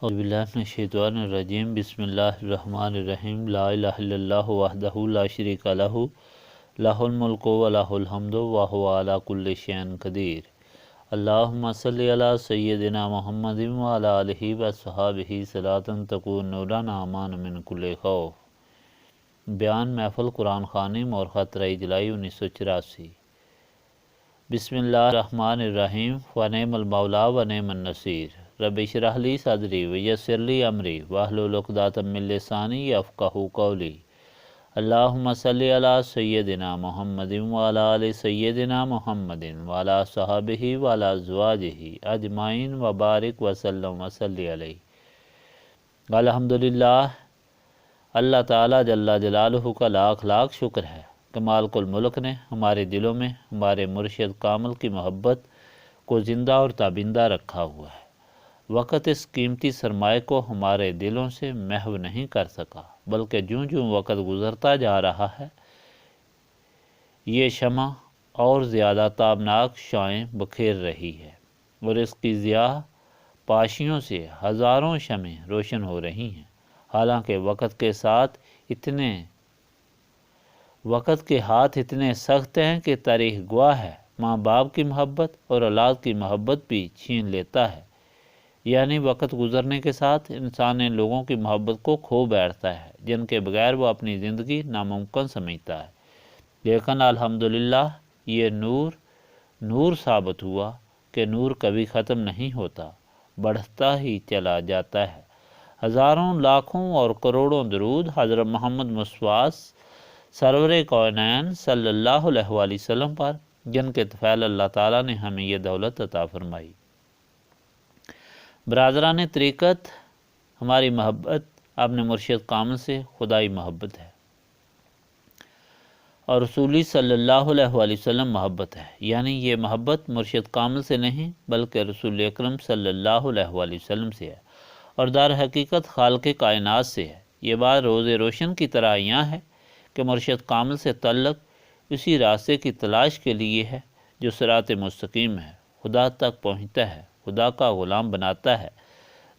اعوذ باللہ من الشیطان الرجیم بسم اللہ الرحمن الرحیم لا الہ الا اللہ وحدہ لا شریک لہ لہ الملک و لہ الحمد وہو علی کل شیء قدیر اللہم صلی علی سیدنا محمد وعلی آلہ وصحبہ صلاۃ تکون نورنا امان من کل خوف۔ بیان محفل قرآن خوانی مورخہ 13 جولائی 1984۔ بسم اللہ الرحمن الرحیم ونعم المولا ونعم النصیر رب اشرح لی صدری ویسر لی امری واحلل عقدۃ من لسانی یفقہوا قولی۔ اللہم صلی علی سیدنا محمد وعلی آل سیدنا محمد وعلی صحابہ وعلی ازواجہ اجمعین وبارک وسلم وصلی علیہ۔ الحمدللہ، اللہ تعالیٰ جل جلالہ کا لاکھ لاکھ شکر ہے کہ مالک الملک نے ہمارے دلوں میں ہمارے مرشد کامل کی محبت کو زندہ اور تابندہ رکھا ہوا ہے۔ وقت اس قیمتی سرمایہ کو ہمارے دلوں سے محو نہیں کر سکا، بلکہ جوں جوں وقت گزرتا جا رہا ہے یہ شمع اور زیادہ تابناک شعاعیں بکھیر رہی ہے اور اس کی ضیاء پاشیوں سے ہزاروں شمعیں روشن ہو رہی ہیں۔ حالانکہ وقت کے ہاتھ اتنے سخت ہیں کہ تاریخ گواہ ہے، ماں باپ کی محبت اور اولاد کی محبت بھی چھین لیتا ہے۔ یعنی وقت گزرنے کے ساتھ انسان ان لوگوں کی محبت کو کھو بیٹھتا ہے جن کے بغیر وہ اپنی زندگی ناممکن سمجھتا ہے۔ لیکن الحمدللہ یہ نور ثابت ہوا کہ نور کبھی ختم نہیں ہوتا، بڑھتا ہی چلا جاتا ہے۔ ہزاروں لاکھوں اور کروڑوں درود حضرت محمد مصطفیٰ سرور کونین صلی اللہ علیہ وآلہ وسلم پر، جن کے طفیل اللہ تعالیٰ نے ہمیں یہ دولت عطا فرمائی۔ برادران طریقت، ہماری محبت اپنے مرشد کامل سے خدائی محبت ہے اور رسولی صلی اللہ علیہ وآلہ وسلم محبت ہے۔ یعنی یہ محبت مرشد کامل سے نہیں بلکہ رسول اکرم صلی اللہ علیہ وآلہ وسلم سے ہے اور در حقیقت خالق کائنات سے ہے۔ یہ بات روز روشن کی طرح عیاں ہے کہ مرشد کامل سے تعلق اسی راستے کی تلاش کے لیے ہے جو صراط مستقیم ہے، خدا تک پہنچتا ہے، خدا کا غلام بناتا ہے،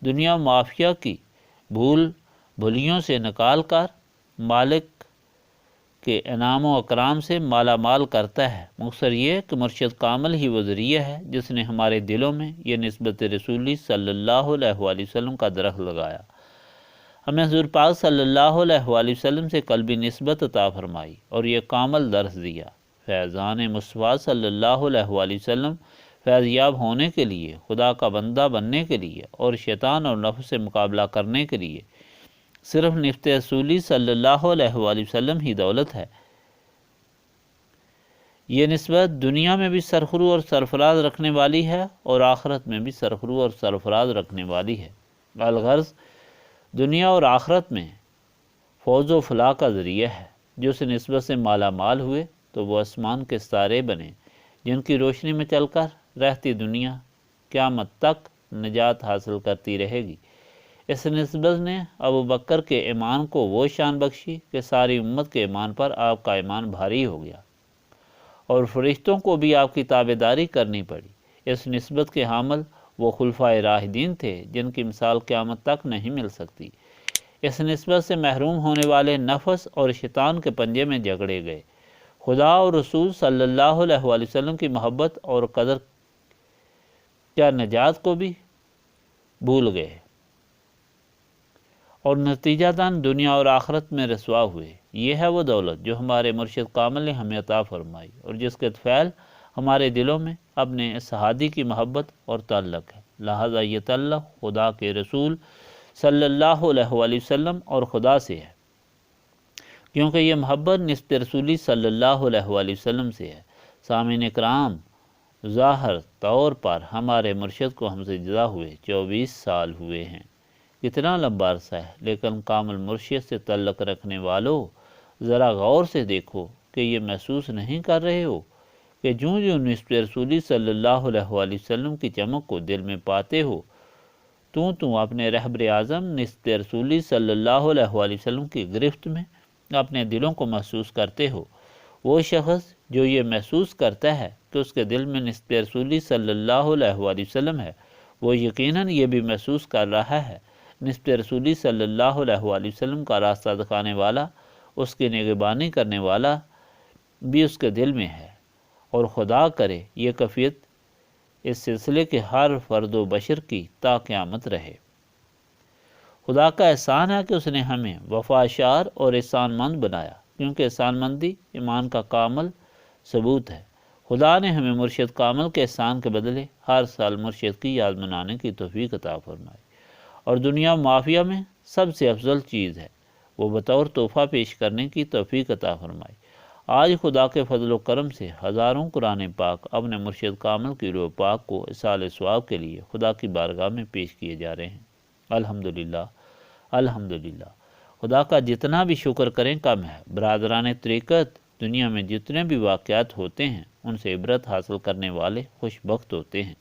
دنیا معافیہ کی بھولیوں سے نکال کر مالک کے انعام و اکرام سے مالا مال کرتا ہے۔ مختصر یہ کہ مرشد کامل ہی وہ ذریعہ ہے جس نے ہمارے دلوں میں یہ نسبت رسولی صلی اللہ علیہ وآلہ وسلم کا درخت لگایا، ہمیں حضور پاک صلی اللہ علیہ وآلہ وسلم سے قلبی نسبت عطا فرمائی اور یہ کامل درس دیا۔ فیضان مصطفیٰ صلی اللہ علیہ وآلہ وسلم فیض یاب ہونے کے لیے، خدا کا بندہ بننے کے لیے اور شیطان اور نفس سے مقابلہ کرنے کے لیے صرف نسبت رسولی صلی اللہ علیہ وآلہ وسلم ہی دولت ہے۔ یہ نسبت دنیا میں بھی سرخرو اور سرفراز رکھنے والی ہے اور آخرت میں بھی سرخرو اور سرفراز رکھنے والی ہے۔ الغرض دنیا اور آخرت میں فوز و فلاح کا ذریعہ ہے۔ جو اس نسبت سے مالا مال ہوئے تو وہ آسمان کے ستارے بنے جن کی روشنی میں چل کر رہتی دنیا قیامت تک نجات حاصل کرتی رہے گی۔ اس نسبت نے ابو بکر کے ایمان کو وہ شان بخشی کہ ساری امت کے ایمان پر آپ کا ایمان بھاری ہو گیا اور فرشتوں کو بھی آپ کی تابعداری کرنی پڑی۔ اس نسبت کے حامل وہ خلفائے راشدین تھے جن کی مثال قیامت تک نہیں مل سکتی۔ اس نسبت سے محروم ہونے والے نفس اور شیطان کے پنجے میں جکڑے گئے، خدا اور رسول صلی اللہ علیہ وآلہ وسلم کی محبت اور قدر کیا نجات کو بھی بھول گئے اور نتیجتاً دنیا اور آخرت میں رسوا ہوئے۔ یہ ہے وہ دولت جو ہمارے مرشد کامل نے ہمیں عطا فرمائی اور جس کے طفیل ہمارے دلوں میں اپنے اس ہادی کی محبت اور تعلق ہے۔ لہذا یہ تعلق خدا کے رسول صلی اللہ علیہ وآلہ وسلم اور خدا سے ہے، کیونکہ یہ محبت نسبت رسولی صلی اللہ علیہ وآلہ وسلم سے ہے۔ سامعین اکرام، ظاہر طور پر ہمارے مرشد کو ہم سے جدا ہوئے 24 سال ہوئے ہیں، کتنا لمبا عرصہ ہے، لیکن کامل مرشد سے تعلق رکھنے والوں ذرا غور سے دیکھو کہ یہ محسوس نہیں کر رہے ہو کہ جوں جوں نسبت رسولی صلی اللہ علیہ وآلہ وسلم کی چمک کو دل میں پاتے ہو تم اپنے رہبر اعظم نسبت رسولی صلی اللہ علیہ وآلہ وسلم کی گرفت میں اپنے دلوں کو محسوس کرتے ہو۔ وہ شخص جو یہ محسوس کرتا ہے کہ اس کے دل میں نسبت رسولی صلی اللہ علیہ وآلہ وسلم ہے، وہ یقیناً یہ بھی محسوس کر رہا ہے نسبت رسولی صلی اللہ علیہ وآلہ وسلم کا راستہ دکھانے والا، اس کی نگہبانی کرنے والا بھی اس کے دل میں ہے، اور خدا کرے یہ کیفیت اس سلسلے کے ہر فرد و بشر کی تا قیامت رہے۔ خدا کا احسان ہے کہ اس نے ہمیں وفاشار اور احسان مند بنایا، کیونکہ احسان مندی ایمان کا کامل ثبوت ہے۔ خدا نے ہمیں مرشد کامل کے احسان کے بدلے ہر سال مرشد کی یاد منانے کی توفیق عطا فرمائی، اور دنیا معافیہ میں سب سے افضل چیز ہے وہ بطور تحفہ پیش کرنے کی توفیق عطا فرمائی۔ آج خدا کے فضل و کرم سے ہزاروں قرآن پاک اپنے مرشد کامل کی روح پاک کو اصال ثواب کے لیے خدا کی بارگاہ میں پیش کیے جا رہے ہیں۔ الحمدللہ الحمدللہ، خدا کا جتنا بھی شکر کریں کم ہے۔ برادران طریقت، دنیا میں جتنے بھی واقعات ہوتے ہیں ان سے عبرت حاصل کرنے والے خوش بخت ہوتے ہیں۔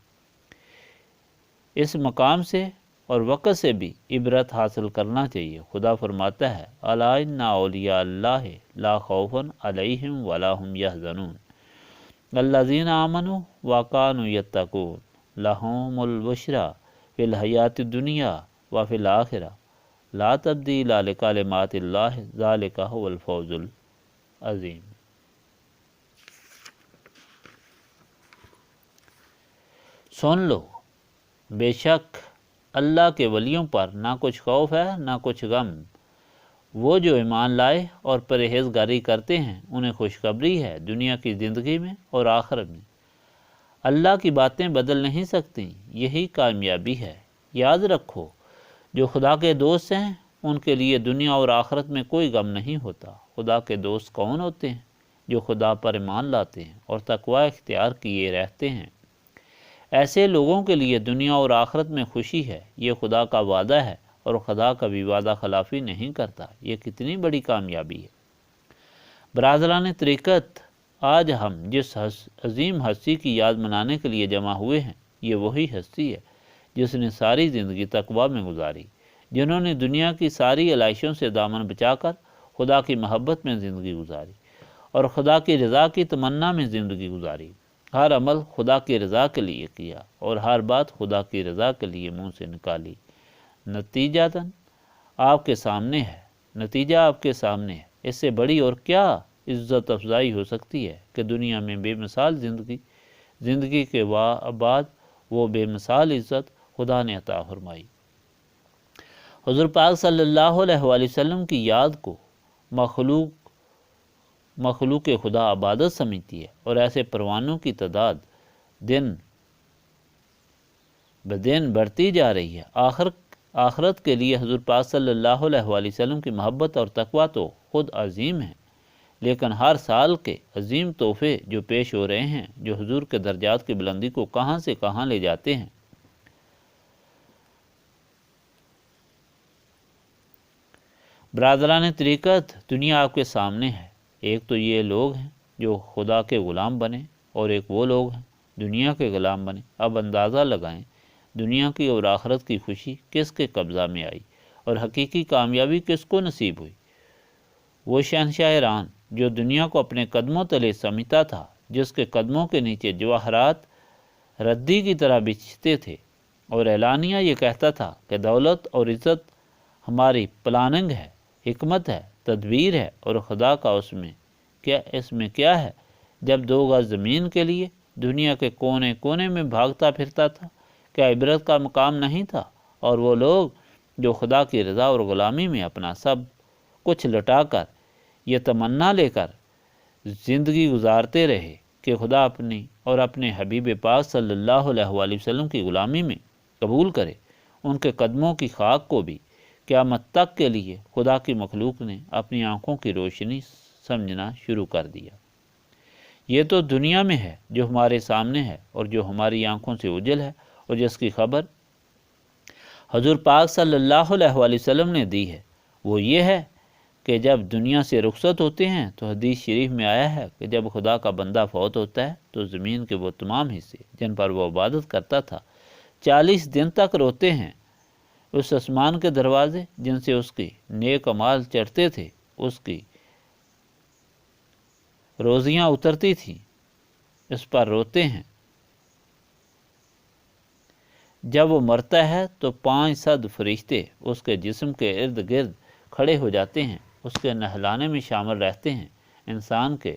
اس مقام سے اور وقت سے بھی عبرت حاصل کرنا چاہیے۔ خدا فرماتا ہے الا ان اولیاء اللہ لا خوف علیہم ولا هم یحزنون الذین آمنوا وکانوا یتقون لہم البشریٰ فی الحیاۃ الدنیا وفی الآخرہ لا تبدیل لکلمات اللہ ذلک هو الفوز العظیم۔ سن لو، بے شک اللہ کے ولیوں پر نہ کچھ خوف ہے نہ کچھ غم۔ وہ جو ایمان لائے اور پرہیزگاری کرتے ہیں انہیں خوشخبری ہے دنیا کی زندگی میں اور آخرت میں۔ اللہ کی باتیں بدل نہیں سکتی، یہی کامیابی ہے۔ یاد رکھو، جو خدا کے دوست ہیں ان کے لیے دنیا اور آخرت میں کوئی غم نہیں ہوتا۔ خدا کے دوست کون ہوتے ہیں؟ جو خدا پر ایمان لاتے ہیں اور تقوی اختیار کیے رہتے ہیں۔ ایسے لوگوں کے لیے دنیا اور آخرت میں خوشی ہے۔ یہ خدا کا وعدہ ہے اور خدا کبھی وعدہ خلافی نہیں کرتا۔ یہ کتنی بڑی کامیابی ہے۔ برادران طریقت، آج ہم جس عظیم ہستی کی یاد منانے کے لیے جمع ہوئے ہیں، یہ وہی ہستی ہے جس نے ساری زندگی تقوی میں گزاری، جنہوں نے دنیا کی ساری علائشوں سے دامن بچا کر خدا کی محبت میں زندگی گزاری اور خدا کی رضا کی تمنا میں زندگی گزاری۔ ہر عمل خدا کی رضا کے لیے کیا اور ہر بات خدا کی رضا کے لیے منہ سے نکالی۔ نتیجتاً آپ کے سامنے ہے، نتیجہ آپ کے سامنے ہے۔ اس سے بڑی اور کیا عزت افزائی ہو سکتی ہے کہ دنیا میں بے مثال زندگی کے بعد وہ بے مثال عزت خدا نے عطا فرمائی۔ حضور پاک صلی اللہ علیہ وآلہ وسلم کی یاد کو مخلوق خدا عبادت سمجھتی ہے، اور ایسے پروانوں کی تعداد دن بدن بڑھتی جا رہی ہے۔ آخرت کے لیے حضور پاک صلی اللہ علیہ وآلہ وسلم کی محبت اور تقوی تو خود عظیم ہے، لیکن ہر سال کے عظیم تحفے جو پیش ہو رہے ہیں، جو حضور کے درجات کی بلندی کو کہاں سے کہاں لے جاتے ہیں۔ برادران طریقت، دنیا آپ کے سامنے ہے۔ ایک تو یہ لوگ ہیں جو خدا کے غلام بنے، اور ایک وہ لوگ ہیں دنیا کے غلام بنے۔ اب اندازہ لگائیں دنیا کی اور آخرت کی خوشی کس کے قبضہ میں آئی اور حقیقی کامیابی کس کو نصیب ہوئی۔ وہ شہنشاہ ایران جو دنیا کو اپنے قدموں تلے سمیٹا تھا، جس کے قدموں کے نیچے جواہرات ردی کی طرح بچھتے تھے، اور اعلانیہ یہ کہتا تھا کہ دولت اور عزت ہماری پلاننگ ہے، حکمت ہے، تدبیر ہے، اور خدا کا اس میں کیا ہے؟ جب 2 گز زمین کے لیے دنیا کے کونے کونے میں بھاگتا پھرتا تھا، کیا عبرت کا مقام نہیں تھا؟ اور وہ لوگ جو خدا کی رضا اور غلامی میں اپنا سب کچھ لٹا کر یہ تمنا لے کر زندگی گزارتے رہے کہ خدا اپنی اور اپنے حبیب پاک صلی اللہ علیہ وآلہ وسلم کی غلامی میں قبول کرے، ان کے قدموں کی خاک کو بھی قیامت تک کے لیے خدا کی مخلوق نے اپنی آنکھوں کی روشنی سمجھنا شروع کر دیا۔ یہ تو دنیا میں ہے جو ہمارے سامنے ہے اور جو ہماری آنکھوں سے اوجھل ہے، اور جس کی خبر حضور پاک صلی اللہ علیہ وآلہ وسلم نے دی ہے۔ وہ یہ ہے کہ جب دنیا سے رخصت ہوتے ہیں تو حدیث شریف میں آیا ہے کہ جب خدا کا بندہ فوت ہوتا ہے تو زمین کے وہ تمام حصے جن پر وہ عبادت کرتا تھا 40 دن تک روتے ہیں۔ اس آسمان کے دروازے جن سے اس کی نیک اعمال چڑھتے تھے، اس کی روزیاں اترتی تھیں، اس پر روتے ہیں۔ جب وہ مرتا ہے تو 500 فرشتے اس کے جسم کے ارد گرد کھڑے ہو جاتے ہیں، اس کے نہلانے میں شامل رہتے ہیں۔ انسان کے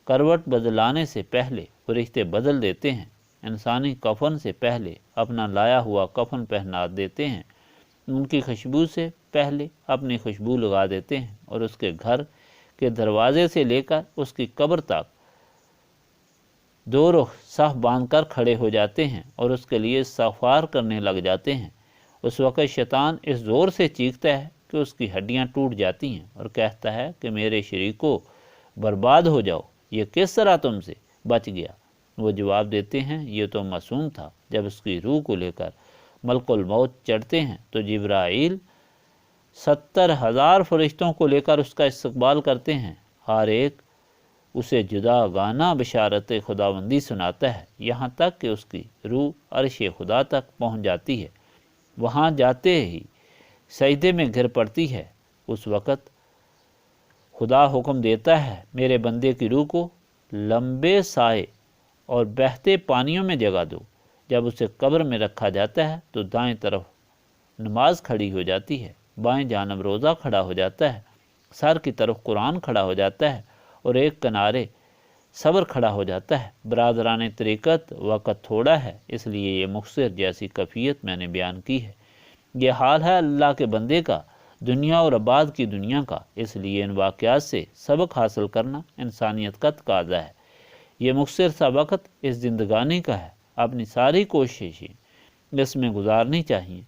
کروٹ بدلانے سے پہلے فرشتے بدل دیتے ہیں، انسانی کفن سے پہلے اپنا لایا ہوا کفن پہنا دیتے ہیں، ان کی خوشبو سے پہلے اپنی خوشبو لگا دیتے ہیں، اور اس کے گھر کے دروازے سے لے کر اس کی قبر تک دو رخ صف باندھ کر کھڑے ہو جاتے ہیں اور اس کے لیے استغفار کرنے لگ جاتے ہیں۔ اس وقت شیطان اس زور سے چیختا ہے کہ اس کی ہڈیاں ٹوٹ جاتی ہیں اور کہتا ہے کہ میرے شریکو برباد ہو جاؤ، یہ کس طرح تم سے بچ گیا؟ وہ جواب دیتے ہیں یہ تو معصوم تھا۔ جب اس کی روح کو لے کر ملک الموت چڑھتے ہیں تو جبرائیل 70,000 فرشتوں کو لے کر اس کا استقبال کرتے ہیں، ہر ایک اسے جدا گانا بشارت خداوندی سناتا ہے، یہاں تک کہ اس کی روح عرش خدا تک پہنچ جاتی ہے۔ وہاں جاتے ہی سجدے میں گر پڑتی ہے۔ اس وقت خدا حکم دیتا ہے میرے بندے کی روح کو لمبے سائے اور بہتے پانیوں میں جگہ دو۔ جب اسے قبر میں رکھا جاتا ہے تو دائیں طرف نماز کھڑی ہو جاتی ہے، بائیں جانب روزہ کھڑا ہو جاتا ہے، سر کی طرف قرآن کھڑا ہو جاتا ہے اور ایک کنارے صبر کھڑا ہو جاتا ہے۔ برادران طریقت، وقت تھوڑا ہے اس لیے یہ مختصر جیسی کیفیت میں نے بیان کی ہے۔ یہ حال ہے اللہ کے بندے کا دنیا اور بعد کی دنیا کا، اس لیے ان واقعات سے سبق حاصل کرنا انسانیت کا تقاضا ہے۔ یہ مختصر سا وقت اس زندگانی کا ہے، اپنی ساری کوششیں اس میں گزارنی چاہیے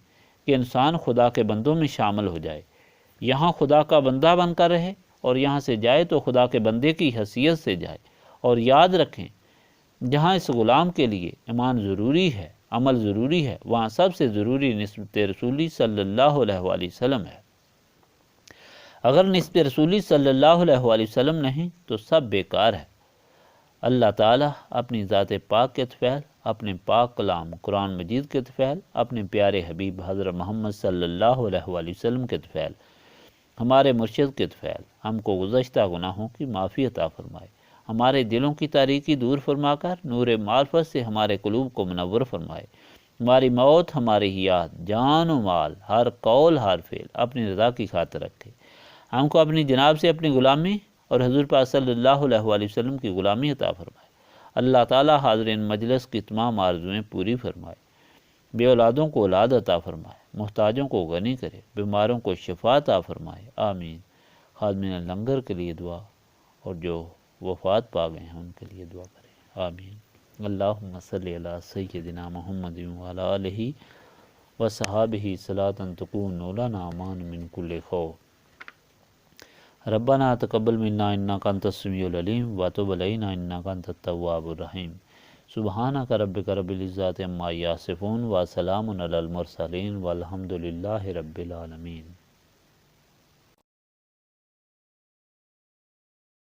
کہ انسان خدا کے بندوں میں شامل ہو جائے، یہاں خدا کا بندہ بن کر رہے اور یہاں سے جائے تو خدا کے بندے کی حیثیت سے جائے۔ اور یاد رکھیں جہاں اس غلام کے لیے ایمان ضروری ہے، عمل ضروری ہے، وہاں سب سے ضروری نسبت رسولی صلی اللہ علیہ وآلہ وسلم ہے۔ اگر نسبت رسولی صلی اللہ علیہ وآلہ وسلم نہیں تو سب بیکار ہے۔ اللہ تعالیٰ اپنی ذات پاک کے طفیل، اپنے پاک کلام قرآن مجید کے طفیل، اپنے پیارے حبیب حضرت محمد صلی اللہ علیہ وآلہ وسلم کے طفیل، ہمارے مرشد کے طفیل ہم کو گزشتہ گناہوں کی معافی عطا فرمائے، ہمارے دلوں کی تاریکی دور فرما کر نور معرفت سے ہمارے قلوب کو منور فرمائے، ہماری موت، ہماری حیات، جان و مال، ہر قول ہر فعل اپنی رضا کی خاطر رکھے، ہم کو اپنی جناب سے اپنی غلامی اور حضور پاک صلی اللہ علیہ وآلہ وسلم کی غلامی عطا فرمائے۔ اللہ تعالیٰ حاضرین مجلس کی تمام آرزویں پوری فرمائے، بے اولادوں کو اولاد عطا فرمائے، محتاجوں کو غنی کرے، بیماروں کو شفا عطا فرمائے، آمین۔ خادمین لنگر کے لیے دعا، اور جو وفات پا گئے ہیں ان کے لیے دعا کریں، آمین۔ اللہم صلی علی سیدنا محمد وعلی آلہ وصحابہ صلاۃ تکون لنا امان من کل خوف۔ ربنا تقبل منا انک انت السمیع العلیم وتب علینا انک انت التواب الرحیم۔ سبحانک ربک رب العزۃ عما یصفون وسلام علی المرسلین والحمد للہ رب العالمین۔